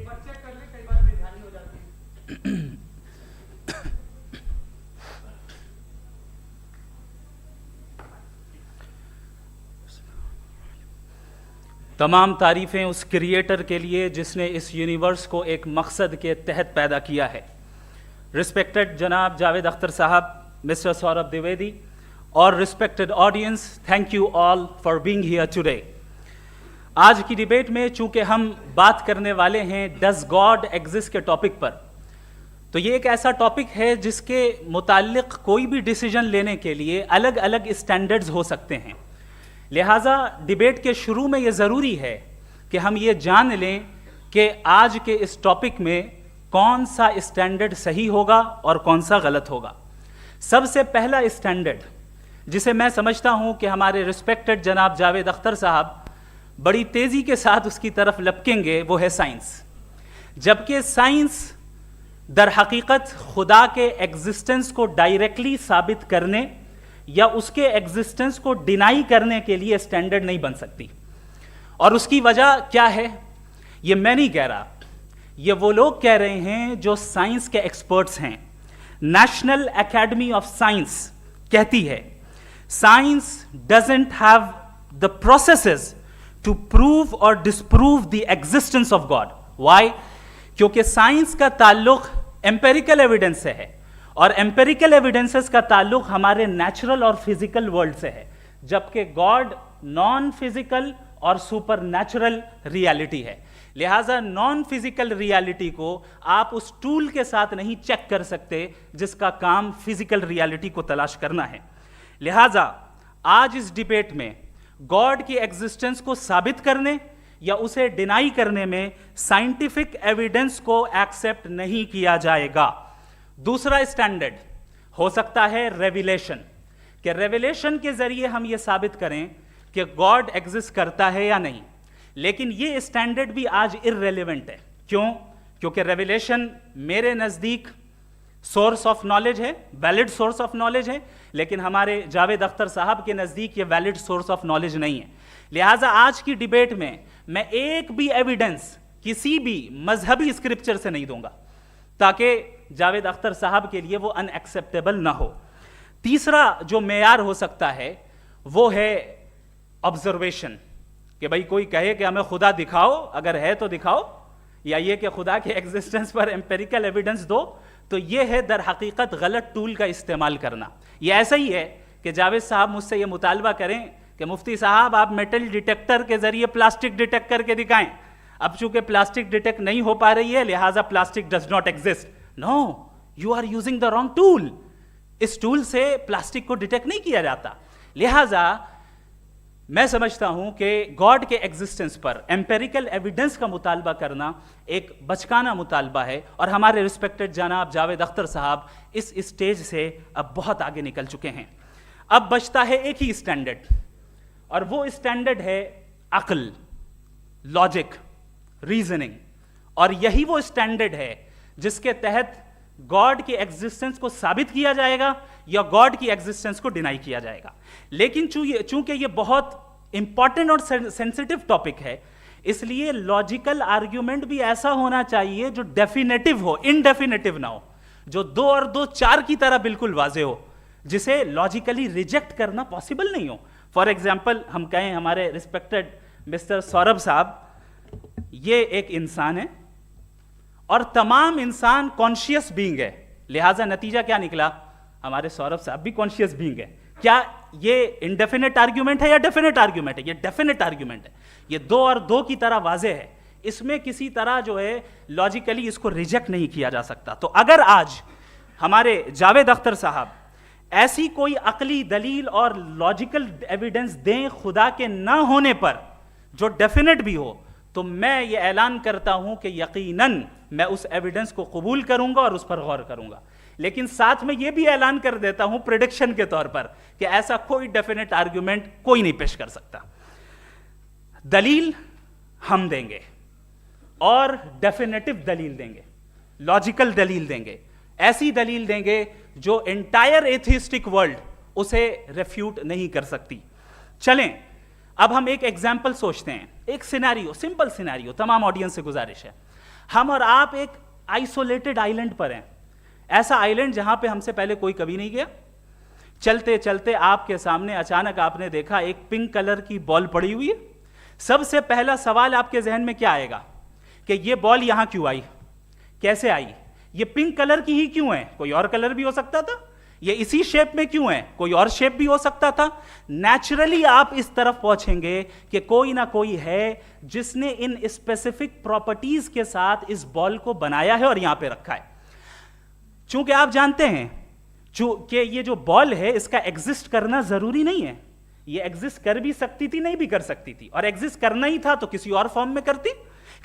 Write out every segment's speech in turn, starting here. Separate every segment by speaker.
Speaker 1: एक बार चेक कर ले, कई बार बेध्यानी हो जाती है। तमाम तारीफ़ें उस क्रिएटर के लिए जिसने इस यूनिवर्स को एक मकसद के तहत पैदा किया है। रिस्पेक्टेड जनाब जावेद अख्तर साहब, मिस्टर सौरभ द्विवेदी और respected audience, thank you all for being here today. आज की डिबेट में चूंकि हम बात करने वाले हैं डज गॉड एग्जिस्ट के टॉपिक पर, तो ये एक ऐसा टॉपिक है जिसके मुताल्लिक कोई भी डिसीजन लेने के लिए अलग अलग स्टैंडर्ड्स हो सकते हैं। लिहाजा डिबेट के शुरू में ये ज़रूरी है कि हम ये जान लें कि आज के इस टॉपिक में कौन सा स्टैंडर्ड सही होगा और कौन सा गलत होगा। सबसे पहला स्टैंडर्ड जिसे मैं समझता हूँ कि हमारे रिस्पेक्टेड जनाब जावेद अख्तर साहब बड़ी तेज़ी के साथ उसकी तरफ लपकेंगे, वो है साइंस। जबकि साइंस दर हकीकत खुदा के एग्जिस्टेंस को डायरेक्टली साबित करने या उसके एग्जिस्टेंस को डिनाई करने के लिए स्टैंडर्ड नहीं बन सकती। और उसकी वजह क्या है, ये मैं नहीं कह रहा, ये वो लोग कह रहे हैं जो साइंस के एक्सपर्ट्स हैं। नेशनल एकेडमी ऑफ साइंस कहती है science doesn't have the processes to prove और disprove the existence of God. Why? क्योंकि साइंस का ताल्लुक एम्पेरिकल एविडेंस से है और एम्पेरिकल एविडेंसेस का ताल्लुक हमारे नेचुरल और फिजिकल वर्ल्ड से है, जबकि गॉड नॉन फिजिकल और सुपर नेचुरल रियलिटी है। लिहाजा नॉन फिजिकल रियलिटी को आप उस टूल के साथ नहीं चेक कर सकते जिसका काम फिजिकल रियलिटी को तलाश करना है। लिहाजा आज इस डिबेट में गॉड की एग्जिस्टेंस को साबित करने या उसे डिनाई करने में साइंटिफिक एविडेंस को एक्सेप्ट नहीं किया जाएगा। दूसरा स्टैंडर्ड हो सकता है रेविलेशन, कि रेविलेशन के जरिए हम ये साबित करें कि गॉड एग्जिस्ट करता है या नहीं। लेकिन ये स्टैंडर्ड भी आज इररेलेवेंट है। क्यों? क्योंकि रेविलेशन मेरे नज़दीक सोर्स ऑफ नॉलेज है, वैलिड सोर्स ऑफ नॉलेज है, लेकिन हमारे जावेद अख्तर साहब के नज़दीक ये वैलिड सोर्स ऑफ नॉलेज नहीं है। लिहाजा आज की डिबेट में मैं एक भी एविडेंस किसी भी मजहबी स्क्रिप्चर से नहीं दूंगा ताकि जावेद अख्तर साहब के लिए वो अनएक्सेप्टेबल ना हो। तीसरा जो मेयार हो सकता है वो है ऑब्जर्वेशन, कि भाई कोई कहे कि हमें खुदा दिखाओ, अगर है तो दिखाओ, या ये कि खुदा के एग्जिस्टेंस पर एम्पेरिकल एविडेंस दो, तो ये है दर हकीकत गलत टूल का इस्तेमाल करना। ये ऐसा ही है कि जावेद साहब मुझसे ये मुतालबा करें कि मुफ्ती साहब आप मेटल डिटेक्टर के जरिए प्लास्टिक डिटेक्ट करके दिखाएं। अब चूंकि प्लास्टिक डिटेक्ट नहीं हो पा रही है लिहाजा plastic does not exist. No, you are using the wrong tool. इस टूल से प्लास्टिक को डिटेक्ट नहीं किया जाता। लिहाजा मैं समझता हूं कि गॉड के एग्जिस्टेंस पर एम्पेरिकल एविडेंस का मुतालबा करना एक बचकाना मुतालबा है और हमारे रिस्पेक्टेड जनाब जावेद अख्तर साहब इस स्टेज से अब बहुत आगे निकल चुके हैं। अब बचता है एक ही स्टैंडर्ड, और वो स्टैंडर्ड है अक्ल, लॉजिक, रीजनिंग। और यही वो स्टैंडर्ड है जिसके तहत गॉड की एग्जिस्टेंस को साबित किया जाएगा या गॉड की एग्जिस्टेंस को डिनाई किया जाएगा। लेकिन चूंकि ये बहुत इंपॉर्टेंट और सेंसिटिव टॉपिक है, इसलिए लॉजिकल आर्ग्यूमेंट भी ऐसा होना चाहिए जो डेफिनेटिव हो, इनडेफिनेटिव ना हो, जो 2 और 2 4 की तरह बिल्कुल वाजे हो, जिसे लॉजिकली रिजेक्ट करना पॉसिबल नहीं हो। फॉर एग्जाम्पल हम कहें हमारे रिस्पेक्टेड मिस्टर सौरभ साहब, ये एक इंसान है और तमाम इंसान कॉन्शियस बीइंग है। लिहाजा नतीजा क्या निकला, हमारे सौरभ साहब भी कॉन्शियस बीइंग है। क्या ये इनडेफिनेट आर्ग्यूमेंट है या डेफिनेट आर्ग्यूमेंट है? ये डेफिनेट आर्ग्यूमेंट है। ये 2 और 2 की तरह वाजे है, इसमें किसी तरह जो है लॉजिकली इसको रिजेक्ट नहीं किया जा सकता। तो अगर आज हमारे जावेद अख्तर साहब ऐसी कोई अकली दलील और लॉजिकल एविडेंस दें खुदा के ना होने पर जो डेफिनेट भी हो, तो मैं ये ऐलान करता हूं कि यकीनन मैं उस एविडेंस को कबूल करूंगा और उस पर गौर करूंगा। लेकिन साथ में ये भी ऐलान कर देता हूं प्रेडिक्शन के तौर पर कि ऐसा कोई डेफिनेट आर्ग्यूमेंट कोई नहीं पेश कर सकता। दलील हम देंगे और डेफिनेटिव दलील देंगे, लॉजिकल दलील देंगे, ऐसी दलील देंगे जो एंटायर एथिस्टिक वर्ल्ड उसे रेफ्यूट नहीं कर सकती। चलें اب ہم ایک ایگزامپل سوچتے ہیں, ایک سینیریو, سمپل سینیریو, تمام آڈینس سے گزارش ہے, ہم اور آپ ایک آئسولیٹڈ آئیلینڈ پر ہیں, ایسا آئیلینڈ جہاں پہ ہم سے پہلے کوئی کبھی نہیں گیا. چلتے چلتے آپ کے سامنے اچانک آپ نے دیکھا ایک پنک کلر کی بال پڑی ہوئی ہے. سب سے پہلا سوال آپ کے ذہن میں کیا آئے گا کہ یہ بال یہاں کیوں آئی, کیسے آئی, یہ پنک کلر کی ہی کیوں ہے, کوئی اور کلر بھی ہو سکتا تھا, یہ اسی شیپ میں کیوں ہے, کوئی اور شیپ بھی ہو سکتا تھا. نیچرلی آپ اس طرف پہنچیں گے کہ کوئی نہ کوئی ہے جس نے ان اسپیسیفک پراپرٹیز کے ساتھ اس بال کو بنایا ہے اور یہاں پہ رکھا ہے. چونکہ آپ جانتے ہیں کہ یہ جو بال ہے اس کا ایگزسٹ کرنا ضروری نہیں ہے, یہ ایگزسٹ کر بھی سکتی تھی, نہیں بھی کر سکتی تھی, اور ایگزسٹ کرنا ہی تھا تو کسی اور فارم میں کرتی,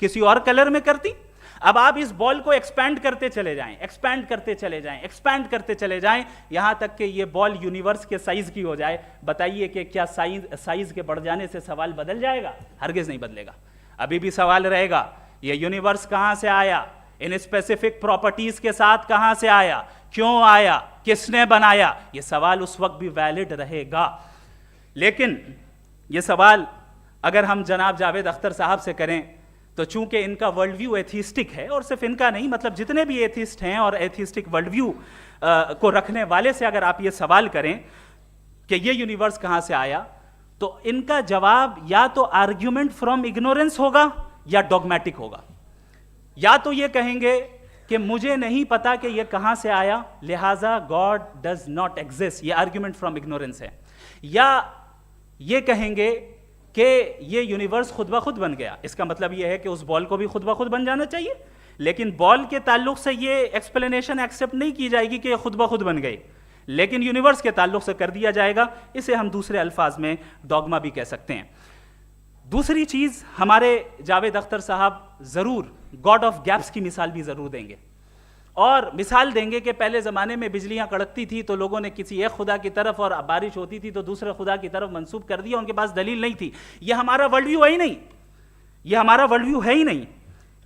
Speaker 1: کسی اور کلر میں کرتی. اب آپ اس بال کو ایکسپینڈ کرتے چلے جائیں, ایکسپینڈ کرتے چلے جائیں, ایکسپینڈ کرتے چلے جائیں, یہاں تک کہ یہ بال یونیورس کے سائز کی ہو جائے. بتائیے کہ کیا سائز کے بڑھ جانے سے سوال بدل جائے گا؟ ہرگز نہیں بدلے گا. ابھی بھی سوال رہے گا یہ یونیورس کہاں سے آیا, ان اسپیسیفک پراپرٹیز کے ساتھ کہاں سے آیا, کیوں آیا, کس نے بنایا. یہ سوال اس وقت بھی ویلڈ رہے گا. لیکن یہ سوال اگر ہم جناب جاوید اختر صاحب سے کریں تو چونکہ ان کا ورلڈ ویو ایتھیسٹک ہے, اور صرف ان کا نہیں, مطلب جتنے بھی ایتھیسٹ ہیں اور ایتھیسٹک ورلڈ ویو کو رکھنے والے سے اگر آپ یہ سوال کریں کہ یہ یونیورس کہاں سے آیا, تو ان کا جواب یا تو آرگیومنٹ فرام اگنورنس ہوگا یا ڈوگمیٹک ہوگا. یا تو یہ کہیں گے کہ مجھے نہیں پتا کہ یہ کہاں سے آیا, لہٰذا گاڈ ڈز ناٹ ایگزسٹ, یہ آرگیومنٹ فرام اگنورنس ہے. یا یہ کہیں گے کہ یہ یونیورس خود بخود بن گیا, اس کا مطلب یہ ہے کہ اس بال کو بھی خود بخود بن جانا چاہیے, لیکن بال کے تعلق سے یہ ایکسپلینیشن ایکسیپٹ نہیں کی جائے گی کہ یہ خود بخود بن گئی, لیکن یونیورس کے تعلق سے کر دیا جائے گا. اسے ہم دوسرے الفاظ میں ڈوگما بھی کہہ سکتے ہیں. دوسری چیز, ہمارے جاوید اختر صاحب ضرور گاڈ آف گیپس کی مثال بھی ضرور دیں گے, اور مثال دیں گے کہ پہلے زمانے میں بجلیاں کڑکتی تھی تو لوگوں نے کسی ایک خدا کی طرف, اور بارش ہوتی تھی تو دوسرے خدا کی طرف منسوب کر دیا, ان کے پاس دلیل نہیں تھی. یہ ہمارا ورلڈ ویو ہے ہی نہیں, یہ ہمارا ورلڈ ویو ہے ہی نہیں,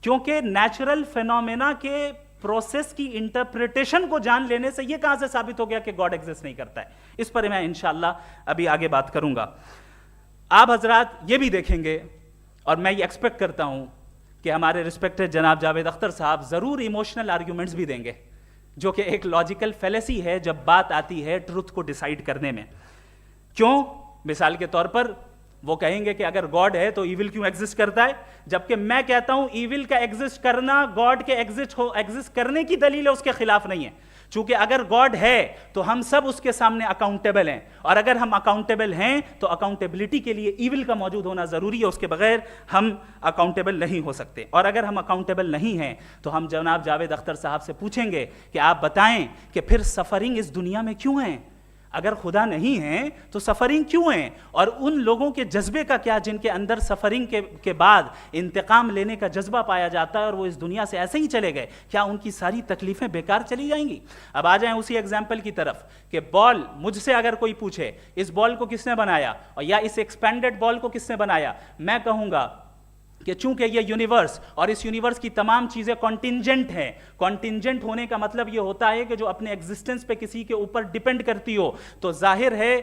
Speaker 1: کیونکہ نیچرل فینومینا کے پروسیس کی انٹرپریٹیشن کو جان لینے سے یہ کہاں سے ثابت ہو گیا کہ گاڈ ایگزسٹ نہیں کرتا ہے. اس پر میں انشاءاللہ ابھی آگے بات کروں گا. آپ حضرات یہ بھی دیکھیں گے, اور میں یہ ایکسپیکٹ کرتا ہوں کہ ہمارے رسپیکٹڈ جناب جاوید اختر صاحب ضرور ایموشنل آرگیومنٹس بھی دیں گے, جو کہ ایک لاجیکل فیلیسی ہے جب بات آتی ہے ٹروتھ کو ڈیسائیڈ کرنے میں. کیوں؟ مثال کے طور پر وہ کہیں گے کہ اگر گاڈ ہے تو ایول کیوں ایگزسٹ کرتا ہے, جبکہ میں کہتا ہوں ایول کا ایگزسٹ کرنا گاڈ کے ایگزسٹ کرنے کی دلیل ہے, اس کے خلاف نہیں ہے. چونکہ اگر گاڈ ہے تو ہم سب اس کے سامنے اکاؤنٹیبل ہیں, اور اگر ہم اکاؤنٹیبل ہیں تو اکاؤنٹیبلٹی کے لیے ایول کا موجود ہونا ضروری ہے, اس کے بغیر ہم اکاؤنٹیبل نہیں ہو سکتے. اور اگر ہم اکاؤنٹیبل نہیں ہیں تو ہم جناب جاوید اختر صاحب سے پوچھیں گے کہ آپ بتائیں کہ پھر سفرنگ اس دنیا میں کیوں ہیں؟ اگر خدا نہیں ہے تو سفرنگ کیوں ہیں؟ اور ان لوگوں کے جذبے کا کیا جن کے اندر سفرنگ کے بعد انتقام لینے کا جذبہ پایا جاتا ہے اور وہ اس دنیا سے ایسے ہی چلے گئے, کیا ان کی ساری تکلیفیں بیکار چلی جائیں گی؟ اب آ جائیں اسی ایگزامپل کی طرف کہ بال, مجھ سے اگر کوئی پوچھے اس بال کو کس نے بنایا, اور یا اس ایکسپینڈڈ بال کو کس نے بنایا, میں کہوں گا کہ چونکہ یہ یونیورس اور اس یونیورس کی تمام چیزیں کانٹینجنٹ ہیں. کانٹینجنٹ ہونے کا مطلب یہ ہوتا ہے کہ جو اپنے ایگزسٹنس پہ کسی کے اوپر ڈیپینڈ کرتی ہو, تو ظاہر ہے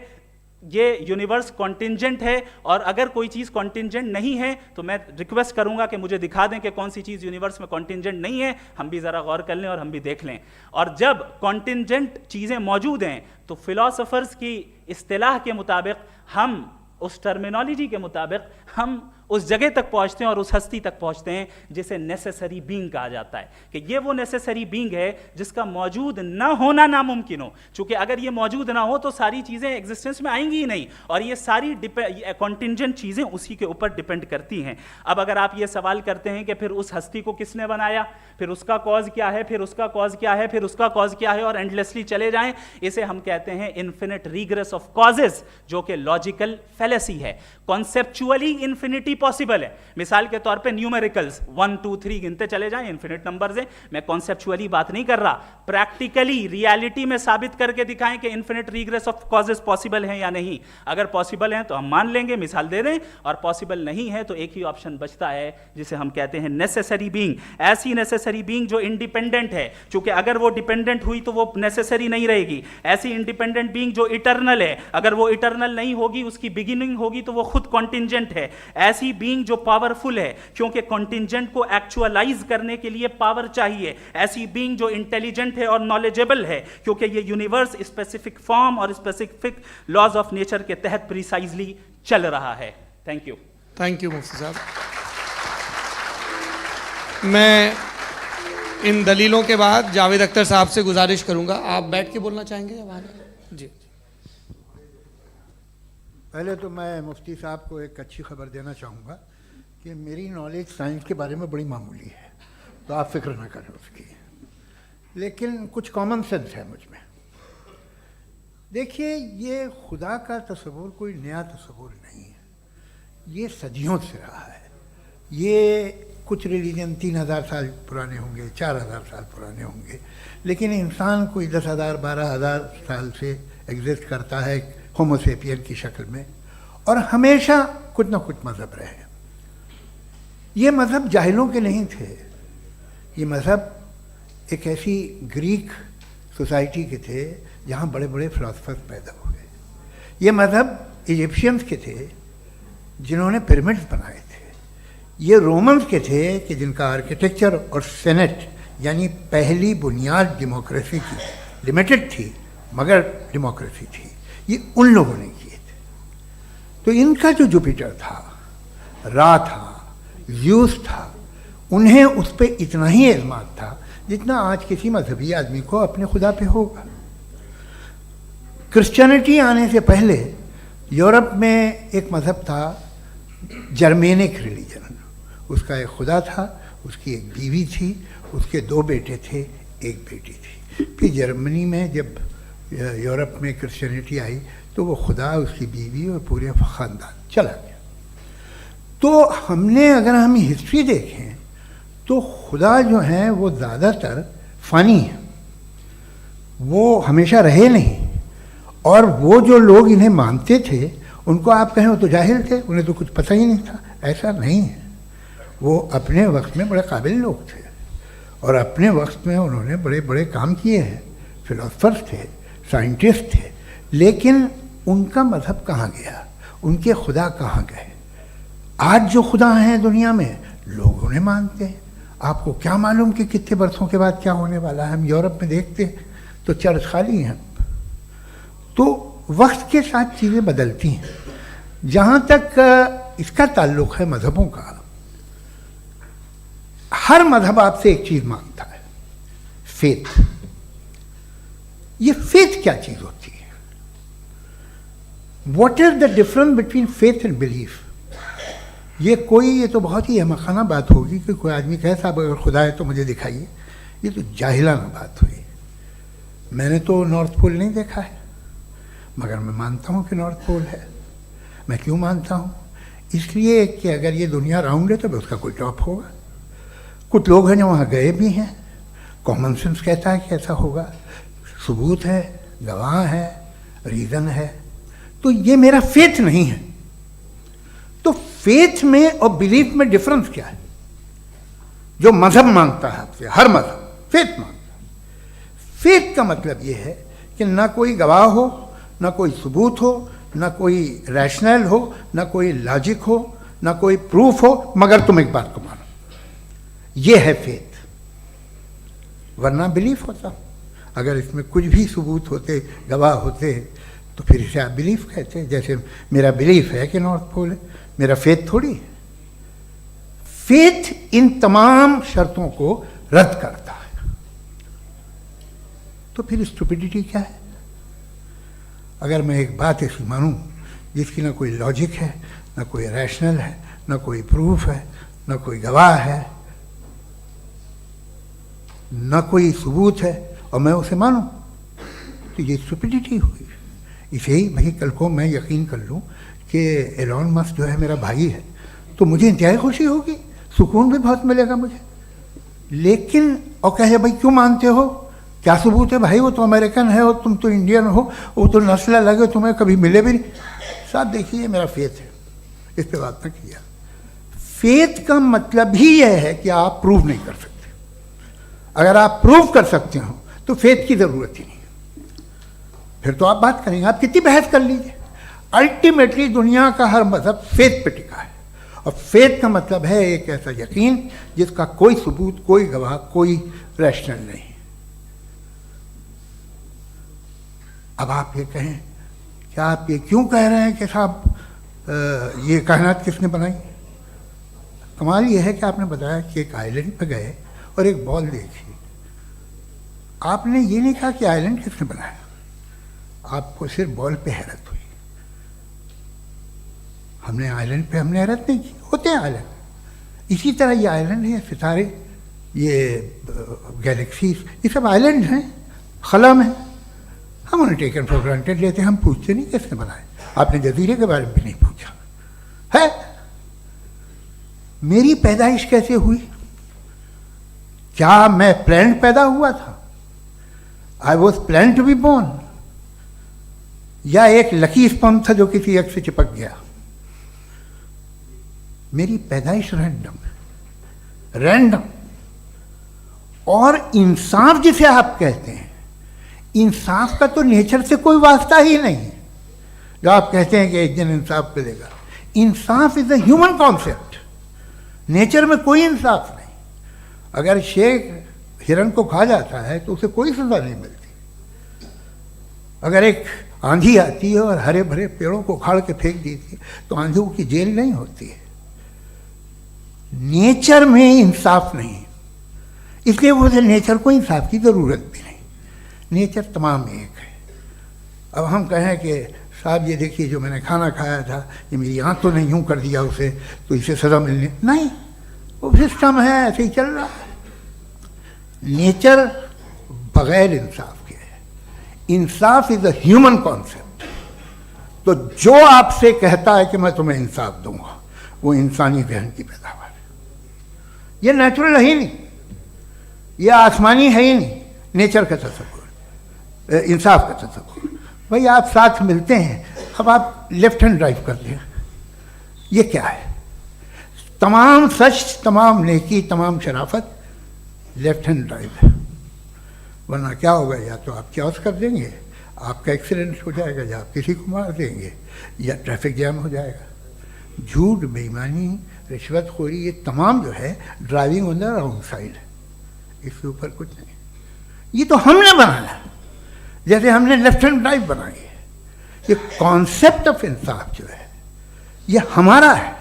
Speaker 1: یہ یونیورس کانٹینجنٹ ہے. اور اگر کوئی چیز کانٹینجنٹ نہیں ہے تو میں ریکویسٹ کروں گا کہ مجھے دکھا دیں کہ کون سی چیز یونیورس میں کانٹینجنٹ نہیں ہے, ہم بھی ذرا غور کر لیں اور ہم بھی دیکھ لیں. اور جب کانٹینجنٹ چیزیں موجود ہیں تو فلاسفرز کی اصطلاح کے مطابق, ہم اس ٹرمینالوجی کے مطابق ہم اس جگہ تک پہنچتے ہیں اور اس ہستی تک پہنچتے ہیں جسے نیسیسری بینگ کہا جاتا ہے, کہ یہ وہ نیسیسری بینگ ہے جس کا موجود نہ ہونا ناممکن ہو. چونکہ اگر یہ موجود نہ ہو تو ساری چیزیں ایگزسٹنس میں آئیں گی ہی نہیں, اور یہ ساری کانٹینجنٹ چیزیں اسی کے اوپر ڈیپینڈ کرتی ہیں. اب اگر آپ یہ سوال کرتے ہیں کہ پھر اس ہستی کو کس نے بنایا, پھر اس کا کاز کیا ہے, پھر اس کا کاز کیا ہے, پھر اس کا کاز کیا ہے, اور اینڈلیسلی چلے جائیں, اسے ہم کہتے ہیں انفینٹ ریگریس آف کازز, جو کہ لاجیکل فیلیسی ہے. کانسیپچولی انفینٹی पॉसिबल है. मिसाल के तौर पे न्यूमेरिकल्स 1 2 3 गिनते चले जाएं, इन्फिनिट नंबर्स हैं. मैं कॉन्सेप्चुअली बात नहीं कर रहा, प्रैक्टिकली रियलिटी में साबित करके दिखाएं कि infinite regress of causes possible हैं या नहीं. अगर पॉसिबल हैं तो हम मान लेंगे, मिसाल दे दें, और पॉसिबल नहीं है तो एक ही ऑप्शन बचता है जिसे हम कहते हैं नेसेसरी बीइंग. ऐसी नेसेसरी बीइंग जो इंडिपेंडेंट है, क्योंकि अगर वो डिपेंडेंट हुई तो वो नेसेसरी नहीं रहेगी. ऐसी इंडिपेंडेंट बीइंग जो इटर्नल है, अगर वो इटर्नल नहीं होगी, उसकी बिगिनिंग होगी तो वो खुद कॉन्टिंजेंट है. ऐसी बीइंग जो पावरफुल है, क्योंकि कॉन्टिंजेंट को एक्चुअलाइज करने के लिए पावर चाहिए. ऐसी बीइंग जो इंटेलिजेंट है और नॉलेजेबल है, क्योंकि ये यूनिवर्स स्पेसिफिक फॉर्म और स्पेसिफिक लॉज ऑफ नेचर के तहत प्रिसाइजली चल रहा है. Thank you.
Speaker 2: थैंक यू मुफ्ती साहब. मैं इन दलीलों के बाद जावेद अख्तर साहब से गुजारिश करूंगा, आप बैठ के बोलना चाहेंगे या बाहर? जी.
Speaker 3: पहले तो मैं मुफ्ती साहब को एक अच्छी खबर देना चाहूँगा कि मेरी नॉलेज साइंस के बारे में बड़ी मामूली है, तो आप फिक्र ना करें उसकी, लेकिन कुछ कॉमन सेंस है मुझ में. देखिए, ये खुदा का तस्वुर कोई नया तस्वुर नहीं है, ये सदियों से रहा है. ये कुछ रिलीजन 3000 साल पुराने होंगे, 4000 साल पुराने होंगे, लेकिन इंसान कोई 10,000 12,000 साल से एग्जिस्ट करता है होमो सेपियन की शक्ल में, और हमेशा कुछ ना कुछ मज़हब रहे. ये मज़हब जाहिलों के नहीं थे, ये मज़हब एक ऐसी ग्रीक सोसाइटी के थे जहाँ बड़े बड़े फिलोसफर्स पैदा हुए. ये मज़हब इजिप्शियंस के थे जिन्होंने पिरामिड्स बनाए थे. ये रोमन्स के थे कि जिनका आर्किटेक्चर और सेनेट यानी पहली बुनियाद डेमोक्रेसी की लिमिटेड थी मगर डेमोक्रेसी थी, ये उन लोगों ने किए थे. तो इनका जो जुपिटर था, रा था, ज़्यूस था, उन्हें उस पर इतना ही एतमाद था जितना आज किसी मजहबी आदमी को अपने खुदा पे होगा. क्रिश्चियनिटी आने से पहले यूरोप में एक मज़हब था जर्मेनिक रिलीजन. उसका एक खुदा था, उसकी एक बीवी थी, उसके 2 बेटे थे, एक बेटी थी. फिर जर्मनी में जब यूरोप में क्रिश्चियनिटी आई तो वो खुदा, उसकी बीवी और पूरे ख़ानदान चला गया. तो हमने, अगर हम हिस्ट्री देखें तो खुदा जो हैं वो ज़्यादातर फ़ानी है, वो हमेशा रहे नहीं. और वो जो लोग इन्हें मानते थे उनको आप कहें वो तो जाहिल थे, उन्हें तो कुछ पता ही नहीं था. ऐसा नहीं है. वो अपने वक्त में बड़े काबिल लोग थे और अपने वक्त में उन्होंने बड़े बड़े काम किए हैं. फिलोसफर्स थे, साइंटिस्ट थे, लेकिन उनका मज़हब कहाँ गया, उनके खुदा कहाँ गए? आज जो खुदा हैं दुनिया में लोग उन्हें मानते हैं. आपको क्या मालूम कि कितने बरसों के बाद क्या होने वाला है? हम यूरोप में देखते हैं तो चर्च खाली हैं. तो वक्त के साथ चीज़ें बदलती हैं. जहाँ तक इसका ताल्लुक़ है मज़हबों का, हर मज़हब आपसे एक चीज़ मांगता है, फेथ. ये फेथ क्या चीज़ होती है? What is the difference between faith and belief? ये तो बहुत ही अहमकाना बात होगी कि कोई आदमी कहे साहब अगर खुदा है तो मुझे दिखाइए. ये तो जाहिलाना बात हुई. मैंने तो नॉर्थ पोल नहीं देखा है, मगर मैं मानता हूँ कि नॉर्थ पोल है. मैं क्यों मानता हूँ? इसलिए कि अगर ये दुनिया राउंड है तो उसका कोई टॉप होगा. कुछ लोग हैं जो वहाँ गए भी हैं, कॉमन सेंस कहता है कि ऐसा होगा, सबूत है, गवाह है, रीज़न है. तो ये मेरा फेथ नहीं है. तो फेथ में और बिलीफ में डिफरेंस क्या है? जो मज़हब मांगता है आपसे, हर मज़हब फेथ मांगता है. फेथ का मतलब ये है कि ना कोई गवाह हो, ना कोई सबूत हो, ना कोई रैशनल हो, ना कोई लॉजिक हो, ना कोई प्रूफ हो, मगर तुम एक बात को मानो. ये है फेथ. वरना बिलीफ होता. अगर इसमें कुछ भी सबूत होते, गवाह होते, तो फिर इसे आप बिलीफ कहते. जैसे मेरा बिलीफ है कि नॉर्थ पोल है, मेरा फेथ थोड़ी है. फेथ इन तमाम शर्तों को रद्द करता है. तो फिर स्टुपिडिटी क्या है? अगर मैं एक बात ऐसी मानूं जिसकी ना कोई लॉजिक है, ना कोई रैशनल है, ना कोई प्रूफ है, ना कोई गवाह है, ना कोई सबूत है, और मैं उसे मानूं, तो ये स्टुपिडिटी हुई. इसे ही भाई कल को मैं यकीन कर लूं कि एलॉन मस्क जो है मेरा भाई है, تو مجھے انتہائی خوشی ہوگی, سکون بھی بہت ملے گا مجھے. لیکن اور کہے بھائی کیوں مانتے ہو, کیا ثبوت ہے بھائی, وہ تو امریکن ہے اور تم تو انڈین ہو, وہ تو نسل الگ ہے, تمہیں کبھی ملے بھی نہیں. صاحب دیکھیے میرا فیتھ ہے, اس پہ بات نہ کیا. فیتھ کا مطلب ہی یہ ہے کہ آپ پروو نہیں کر سکتے. اگر آپ پروو کر سکتے ہو تو فیتھ کی ضرورت ہی نہیں, پھر تو آپ بات کریں گے, آپ کتنی بحث کر لیجیے. الٹیمیٹلی دنیا کا ہر مذہب فیتھ پہ ٹکا ہے, اور فیتھ کا مطلب ہے ایک ایسا یقین جس کا کوئی ثبوت, کوئی گواہ, کوئی ریشنل نہیں. اب آپ یہ کہیں, کیا آپ یہ کیوں کہہ رہے ہیں کہ صاحب یہ کائنات کس نے بنائی؟ کمال یہ ہے کہ آپ نے بتایا کہ ایک آئلینڈ پہ گئے اور ایک بال دیکھی. آپ نے یہ نہیں کہا کہ آئلینڈ کس نے بنایا, آپ کو صرف بال پہ حیرت ہوئی. ہم نے آئلینڈ پہ ہم نے حیرت نہیں کی, ہوتے ہیں آئلینڈ. اسی طرح یہ آئلینڈ ہے, ستارے, یہ گیلیکسیز, یہ سب آئلینڈ ہیں, خلا میں. ہم انہیں ٹیکن فار گرانٹیڈ لیتے ہیں, ہم پوچھتے نہیں کس نے بنائے. آپ نے جزیرے کے بارے میں بھی نہیں پوچھا ہے. میری پیدائش کیسے ہوئی؟ کیا میں پلانڈ پیدا ہوا تھا؟ I was planned to be born, یا ایک لکی اسپم تھا جو کسی ایک سے چپک گیا؟ میری پیدائش رینڈم. اور انصاف جسے آپ کہتے ہیں, انصاف کا تو نیچر سے کوئی واسطہ ہی نہیں ہے. جو آپ کہتے ہیں کہ ایک دن انصاف ملے گا, انصاف از اے ہیومن کانسیپٹ. نیچر میں کوئی انصاف نہیں. اگر شیر ہرن کو کھا جاتا ہے تو اسے کوئی سزا نہیں ملتی. اگر ایک آندھی آتی ہے اور ہرے بھرے پیڑوں کو اکھاڑ کے پھینک دیتی ہے تو آندھیوں کی جیل نہیں ہوتی ہے. نیچر میں انصاف نہیں, اس لیے وہ نیچر کو انصاف کی ضرورت بھی نہیں. نیچر تمام ایک ہے. اب ہم کہیں کہ صاحب یہ دیکھیے جو میں نے کھانا کھایا تھا, یہ میری آنکھوں نے یوں کر دیا اسے, تو اسے سزا ملنے نہیں. وہ سسٹم ہے, ایسے ہی چل رہا ہے. نیچر بغیر انصاف کے ہے. انصاف از اے ہیومن کانسیپٹ. تو جو آپ سے کہتا ہے کہ میں تمہیں انصاف دوں گا, وہ انسانی ذہن کی پیداوار ہے. یہ نیچرل ہے ہی نہیں, یہ آسمانی ہے ہی نہیں. نیچر کا تصور, انصاف کا تصور. بھائی آپ ساتھ ملتے ہیں, اب آپ لیفٹ ہینڈ ڈرائیو کرتے ہیں, یہ کیا ہے؟ تمام سچ, تمام نیکی, تمام شرافت لیفٹ ہینڈ ڈرائیو ہے. ورنہ کیا ہوگا, یا تو آپ کیوس کر دیں گے, آپ کا ایکسیڈنٹ ہو جائے گا, یا آپ کسی کو مار دیں گے, یا ٹریفک جام ہو جائے گا. جھوٹ, بے ایمانی, رشوت خوری, یہ تمام جو ہے driving on the wrong side ہے. اس کے اوپر کچھ نہیں. یہ تو ہم نے بنایا, جیسے ہم نے لیفٹ ہینڈ ڈرائیو بنائی ہے. یہ کانسیپٹ آف انصاف جو ہے یہ ہمارا ہے,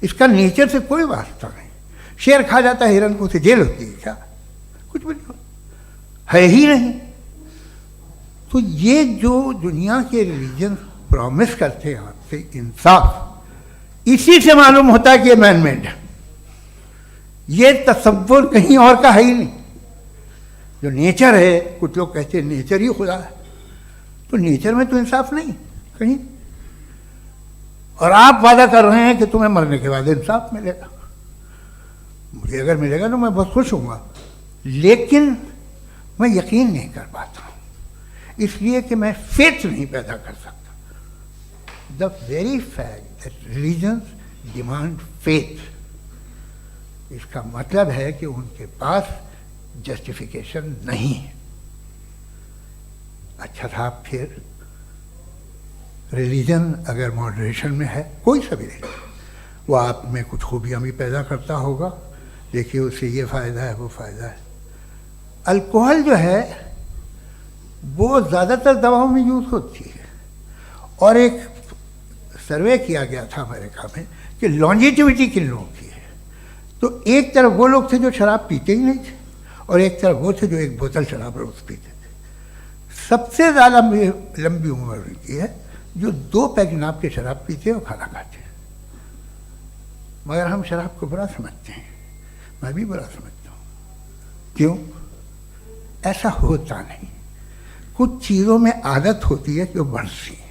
Speaker 3: اس کا نیچر سے کوئی واسطہ نہیں. شیر کھا جاتا ہے ہرن کو, اسے جیل ہوتی ہے کیا؟ کچھ بھی نہیں, ہے ہی نہیں. تو یہ جو دنیا کے ریلیجن پرومس کرتے ہیں آپ سے انصاف, اسی سے معلوم ہوتا ہے کہ یہ مین میڈ ہے. یہ تصور کہیں اور کا ہے ہی نہیں. جو نیچر ہے, کچھ لوگ کہتے ہیں نیچر ہی خدا ہے, تو نیچر میں تو انصاف نہیں کہیں. اور آپ وعدہ کر رہے ہیں کہ تمہیں مرنے کے بعد انصاف ملے گا. مجھے اگر ملے گا تو میں بہت خوش ہوں گا, لیکن میں یقین نہیں کر پاتا ہوں, اس لیے کہ میں فیتھ نہیں پیدا کر سکتا. The very fact that religions demand faith, اس کا مطلب ہے کہ ان کے پاس جسٹیفیکیشن نہیں ہے. اچھا صاحب, پھر ریلیجن اگر ماڈریشن میں ہے, کوئی سا بھی ریلیجن, وہ آپ میں کچھ خوبیاں بھی پیدا کرتا ہوگا. دیکھیے اس سے یہ فائدہ ہے, وہ فائدہ ہے. الکوہل جو ہے وہ زیادہ تر دواؤں میں یوز ہوتی ہے, اور ایک سروے کیا گیا تھا امریکہ میں کہ لانجیٹیوٹی کن لوگوں کی ہے. تو ایک طرف وہ لوگ تھے جو شراب پیتے ہی نہیں تھے, اور ایک طرف وہ تھے جو ایک بوتل شراب روز پیتے تھے. سب سے زیادہ لمبی عمر ان کی ہے جو 2 پیگ ناب کے شراب پیتے اور کھانا کھاتے ہیں. مگر ہم شراب کو برا سمجھتے ہیں, میں بھی برا سمجھتا ہوں. کیوں؟ ایسا ہوتا نہیں. کچھ چیزوں میں عادت ہوتی ہے کہ وہ بڑھتی ہیں.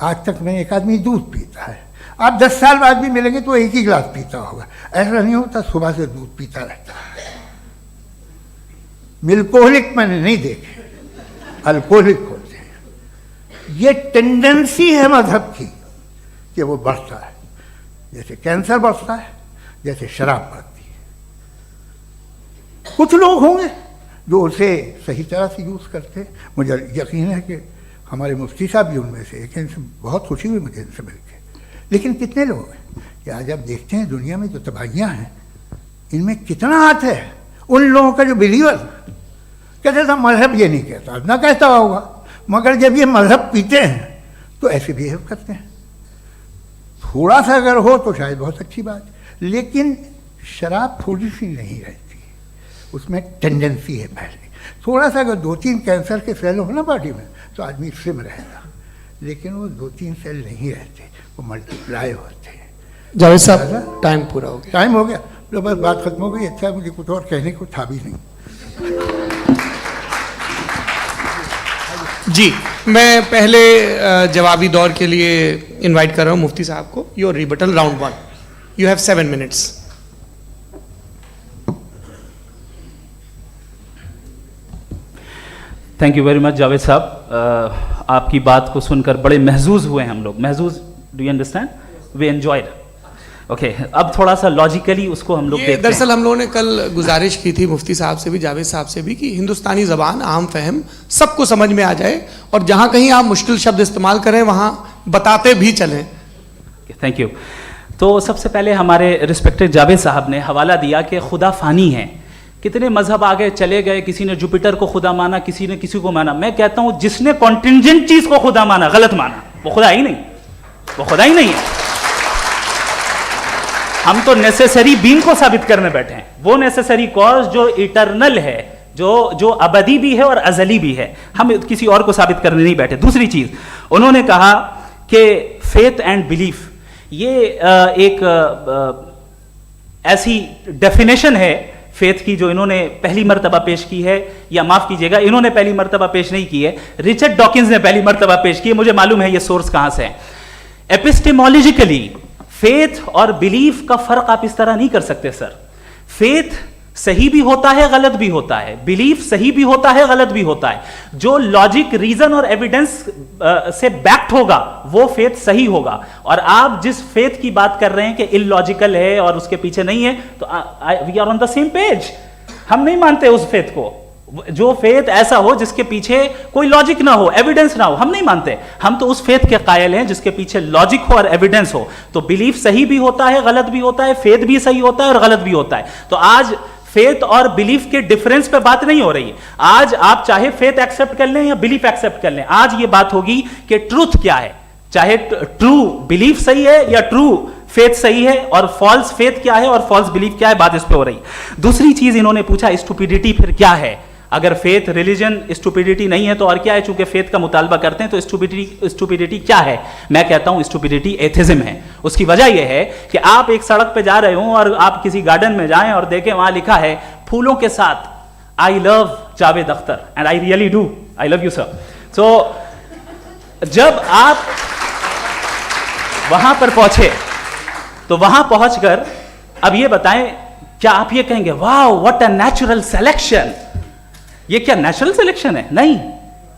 Speaker 3: आज तक में एक आदमी दूध पीता है, आप 10 साल बाद भी मिलेंगे तो एक ही गिलास पीता होगा, ऐसा नहीं होता, सुबह से दूध पीता रहता है। मिल्कोहलिक मैंने नहीं देखे, अल्कोहलिक होते हैं। ये टेंडेंसी है मजहब की कि वो बढ़ता है, जैसे कैंसर बढ़ता है, जैसे शराब बढ़ती है। कुछ लोग होंगे जो उसे सही तरह से यूज़ करते, मुझे यकीन है कि हमारे मुफ्ती साहब भी उनमें से एक हैं, इनसे बहुत खुशी हुई मुझे इनसे मिलकर। लेकिन कितने लोग हैं कि आज आप देखते हैं दुनिया में जो तबाहियाँ हैं, इनमें कितना हाथ है उन लोगों का जो बिलीवर कहते था मजहब ये नहीं कहता, ना कहता होगा, मगर जब ये मजहब पीते हैं तो ऐसे बिहेव करते हैं। थोड़ा सा अगर हो तो शायद बहुत अच्छी बात, लेकिन शराब थोड़ी सी नहीं रहती, उसमें टेंडेंसी है पहले। थोड़ा सा अगर 2-3 कैंसर के सेल हो ना बॉडी में तो आदमी स्लिम रहेगा, लेकिन वो 2-3 सेल नहीं रहते, वो मल्टीप्लाई होते हैं।
Speaker 2: जावेद साहब टाइम पूरा हो गया।
Speaker 3: टाइम हो गया तो बस बात खत्म हो गई। अच्छा, मुझे कुछ और कहने को था भी नहीं।
Speaker 2: जी, मैं पहले जवाबी दौर के लिए इनवाइट कर रहा हूँ मुफ्ती साहब को। Your rebuttal round 1, you have 7 minutes.
Speaker 1: Thank you very much Javed साहब, आपकी बात को सुनकर बड़े महजूज हुए हम लोग। महजूज, do you understand? We enjoyed. Okay, अब थोड़ा सा लॉजिकली उसको हम लोग देखते हैं।
Speaker 2: दरअसल हम लोगों ने कल गुजारिश की थी मुफ्ती साहब से भी, जावेद साहब से भी, कि हिंदुस्तानी ज़बान आम फहम सबको समझ में आ जाए, और जहाँ कहीं आप मुश्किल शब्द इस्तेमाल करें वहाँ बताते भी चलें।
Speaker 1: Thank you. तो सबसे पहले हमारे रिस्पेक्टेड जावेद साहब ने हवाला दिया कि खुदा फ़ानी है। कितने मजहब आगे चले गए, किसी ने जुपिटर को खुदा माना, किसी ने किसी को माना। मैं कहता हूँ जिसने कॉन्टिंजेंट चीज़ को खुदा माना, गलत माना, वो खुदा ही नहीं, वो खुदा ही नहीं है। हम तो नेसेसरी बीइंग को साबित करने बैठे हैं, वो नेसेसरी कॉज जो इटरनल है, जो अबदी भी है और अजली भी है। हम किसी और को साबित करने नहीं बैठे। दूसरी चीज़ उन्होंने कहा कि फेथ एंड बिलीफ, ये एक ऐसी डेफिनेशन है फेथ की जो इन्होंने पहली मर्तबा पेश की है, या माफ कीजिएगा इन्होंने पहली मर्तबा पेश नहीं की है, रिचर्ड डॉकिंस ने पहली मर्तबा पेश की है। मुझे मालूम है ये सोर्स कहां से है। एपिस्टेमोलॉजिकली फेथ और बिलीफ का फर्क आप इस तरह नहीं कर सकते सर। फेथ सही भी होता है, गलत भी होता है, बिलीफ सही भी होता है, गलत भी होता है। जो लॉजिक, रीजन और एविडेंस से बैक्ड होगा वो फेथ सही होगा। और आप जिस फेथ की बात कर रहे हैं कि इलॉजिकल है और उसके पीछे नहीं है, तो we are on the same page. हम नहीं मानते उस फेथ को, जो फेथ ऐसा हो जिसके पीछे कोई लॉजिक ना हो, एविडेंस ना हो, हम नहीं मानते। हम तो उस फेथ के कायल हैं जिसके पीछे लॉजिक हो और एविडेंस हो। तो बिलीफ सही भी होता है, गलत भी होता है, फेथ भी सही होता है और गलत भी होता है। तो आज फेथ और बिलीफ के डिफरेंस पे बात नहीं हो रही है। आज आप चाहे फेथ एक्सेप्ट कर लें या बिलीफ एक्सेप्ट कर लें, आज ये बात होगी कि ट्रूथ क्या है। चाहे ट्रू बिलीफ सही है या ट्रू फेथ सही है, और फॉल्स फेथ क्या है और फॉल्स बिलीफ क्या है, बात इस पे हो रही। दूसरी चीज इन्होंने पूछा स्टुपिडिटी फिर क्या है। अगर फेथ रिलीजन स्टुपिडिटी नहीं है तो और क्या है? चूंकि फेथ का मुतालबा करते हैं तो स्टुपिडिटी क्या है? मैं कहता हूं स्टुपिडिटी एथिज्म है। उसकी वजह यह है कि आप एक सड़क पे जा रहे हो और आप किसी गार्डन में जाएं और देखें वहां लिखा है फूलों के साथ I love Javed Akhtar, and I really do, I love you sir. So जब आप वहां पर पहुंचे तो वहां पहुंचकर अब ये बताएं, क्या आप ये कहेंगे wow what a natural selection? ये क्या नेचुरल सिलेक्शन है? नहीं,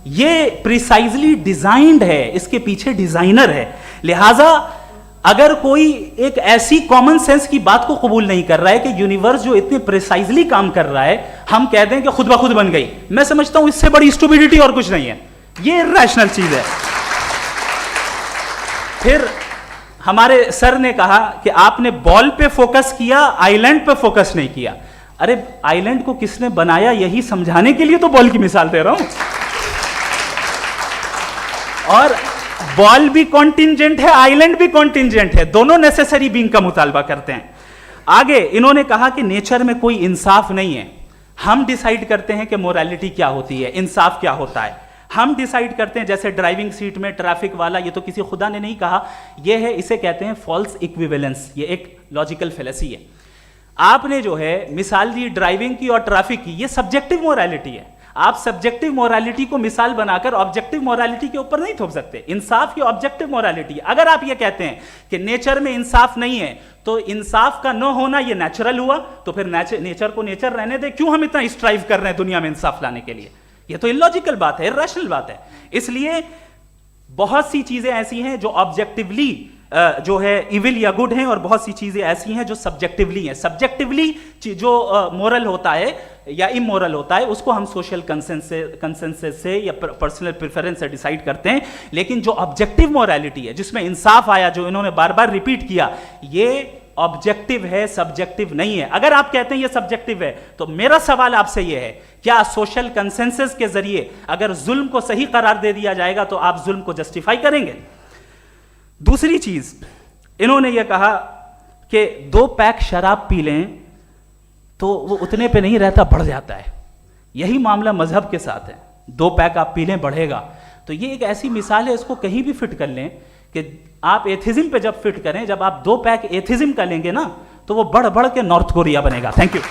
Speaker 1: ये प्रिसाइजली डिजाइंड है, इसके पीछे डिजाइनर है। लिहाजा अगर कोई एक ऐसी कॉमन सेंस की बात को कबूल नहीं कर रहा है कि यूनिवर्स जो इतने प्रिसाइजली काम कर रहा है, हम कह दें कि खुद ब खुद बन गई, मैं समझता हूं इससे बड़ी स्टुपिडिटी और कुछ नहीं है। ये इरैशनल चीज है। फिर हमारे सर ने कहा कि आपने बॉल पे फोकस किया, आइलैंड पे फोकस नहीं किया। अरे आइलैंड को किसने बनाया यही समझाने के लिए तो बॉल की मिसाल दे रहा हूं। और बॉल भी कॉन्टिंजेंट है, आइलैंड भी कॉन्टिंजेंट है, दोनों नेसेसरी बीइंग का मुतालबा करते हैं। आगे इन्होंने कहा कि नेचर में कोई इंसाफ नहीं है। हम डिसाइड करते हैं कि मोरालिटी क्या होती है, इंसाफ क्या होता है। हम डिसाइड करते हैं, जैसे ड्राइविंग सीट में ट्रैफिक वाला, ये तो किसी खुदा ने नहीं कहा, ये है, इसे कहते हैं फॉल्स इक्विवेलेंस। ये एक लॉजिकल फेलेसी है। आपने जो है मिसाल दी ड्राइविंग की और ट्रैफिक की, ये सब्जेक्टिव मोरालिटी है। آپ سبجیکٹو مورالٹی کو مثال بنا کر آبجیکٹو مورالٹی کے اوپر نہیں تھوپ سکتے. انصاف کی آبجیکٹو مورالٹی. اگر آپ یہ کہتے ہیں کہ نیچر میں انصاف نہیں ہے تو انصاف کا نہ ہونا یہ نیچرل ہوا, تو پھر نیچر کو نیچر رہنے دے, کیوں ہم اتنا اسٹرائیو کر رہے ہیں دنیا میں انصاف لانے کے لیے؟ یہ تو illogical بات ہے, irrational بات ہے. اس لیے بہت سی چیزیں ایسی ہیں جو آبجیکٹیولی جو ہے ایول یا گڈ ہیں, اور بہت سی چیزیں ایسی ہیں جو سبجیکٹیولی ہیں. سبجیکٹیولی جو مورل ہوتا ہے یا امورل ہوتا ہے اس کو ہم سوشل کنسنسس سے یا پرسنل پریفرنس سے ڈیسائیڈ کرتے ہیں, لیکن جو آبجیکٹیو مورالٹی ہے جس میں انصاف آیا, جو انہوں نے بار بار ریپیٹ کیا, یہ آبجیکٹیو ہے, سبجیکٹیو نہیں ہے. اگر آپ کہتے ہیں یہ سبجیکٹیو ہے تو میرا سوال آپ سے یہ ہے, کیا سوشل کنسنسس کے ذریعے اگر ظلم کو صحیح قرار دے دیا جائے گا تو آپ ظلم کو جسٹیفائی کریں گے؟ دوسری چیز, انہوں نے یہ کہا کہ 2 پیک شراب پی لیں تو وہ اتنے پہ نہیں رہتا, بڑھ جاتا ہے. یہی معاملہ مذہب کے ساتھ ہے. 2 پیک آپ پی لیں بڑھے گا. تو یہ ایک ایسی مثال ہے, اس کو کہیں بھی فٹ کر لیں کہ آپ ایتھزم پہ جب فٹ کریں, جب آپ 2 پیک ایتھزم کا لیں گے نا تو وہ بڑھ بڑھ کے نارتھ کوریا بنے گا. Thank you.